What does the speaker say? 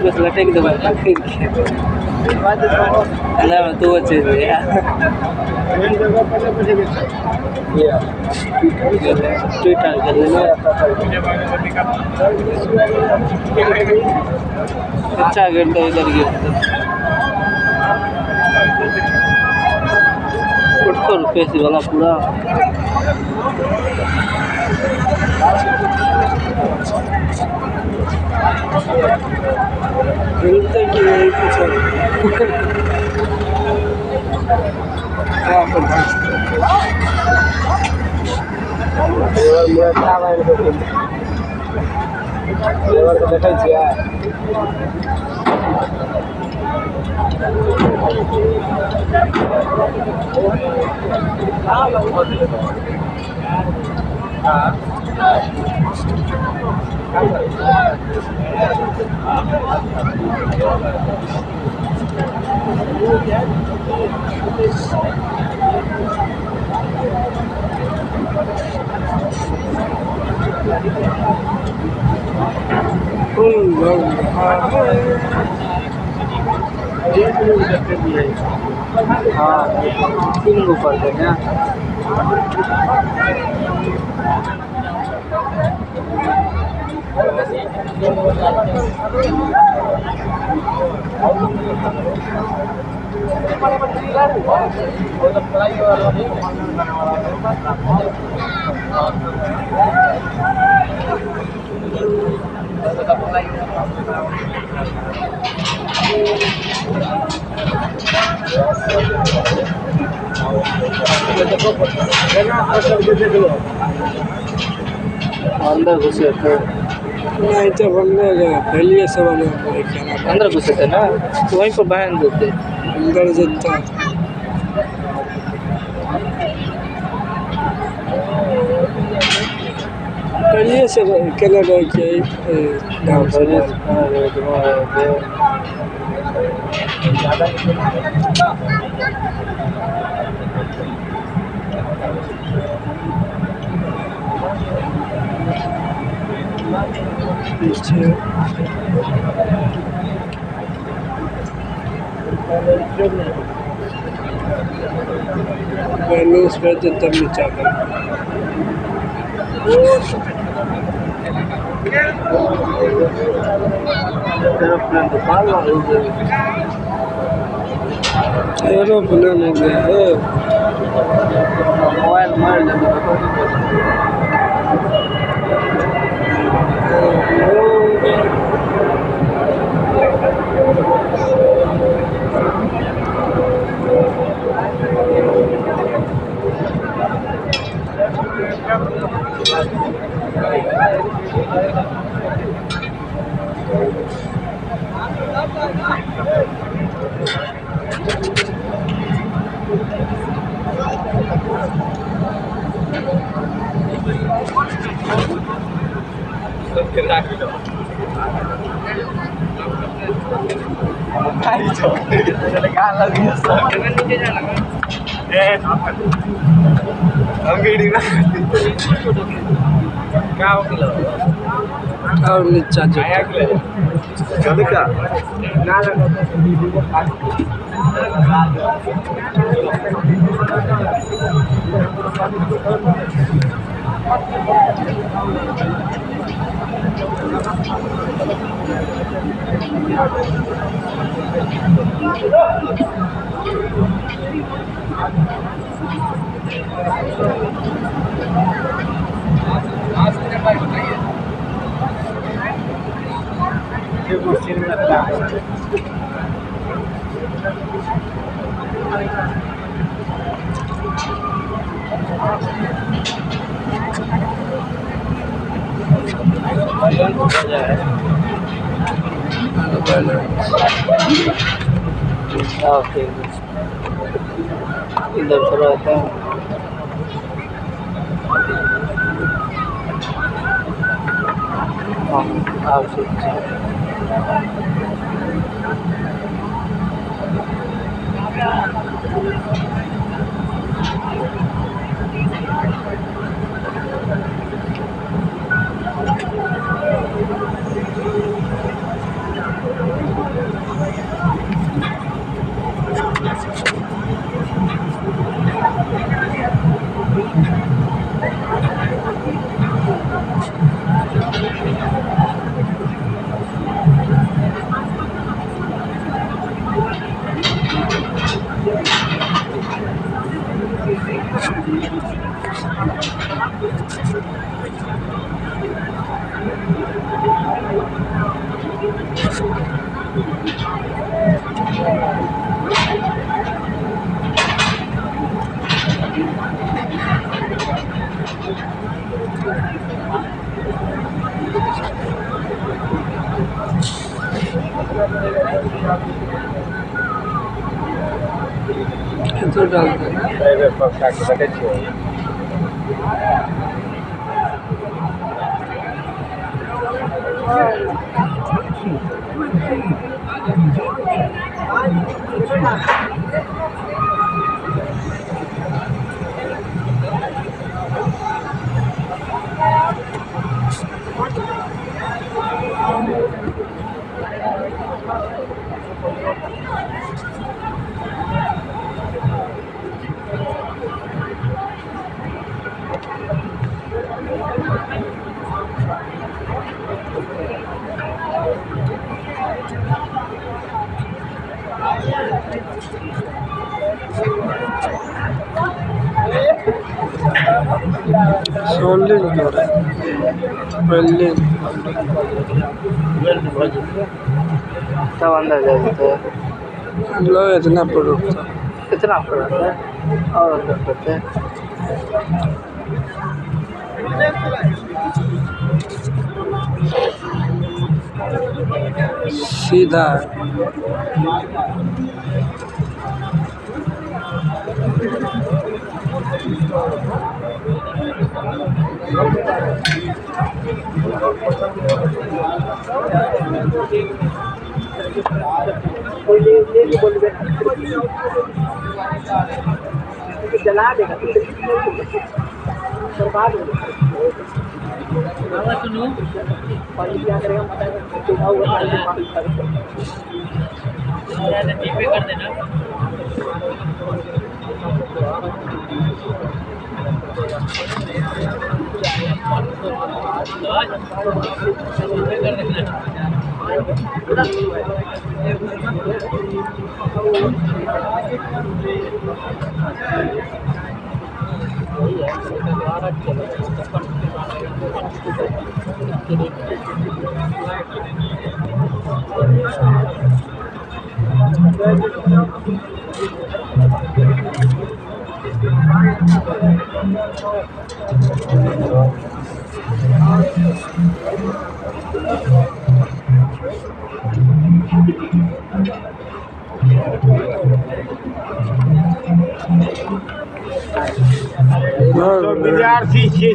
बस लटक दो भाई अल्लाह तो अच्छे से यार ट्विटर कर लेना अच्छा करता इधर गया ₹800 से वाला पूरा मिलता कि नहीं कुछ देखै छियै हाँ 3 गो पड़ते हैं अंदर घुसे थे नहीं जब हमने पहले सब अंदर घुसे थे ना तो वहीं पर बहन देते अंदर जाता पहले से केना गए के गांव पहले बैलेंस पे तब नीचा एरोप्लेन गया है मोबाइल मार और नीचा इधर चलो आते हैं। हाँ ठीक है। तब अंदर जा देते हैं। लो इतना प्रोडक्ट कितना प्रोडक्ट है और अंदर करते हैं। सीधा जला देगा बर्बाद हो क्या करेगा कर देना। विद्यार्थी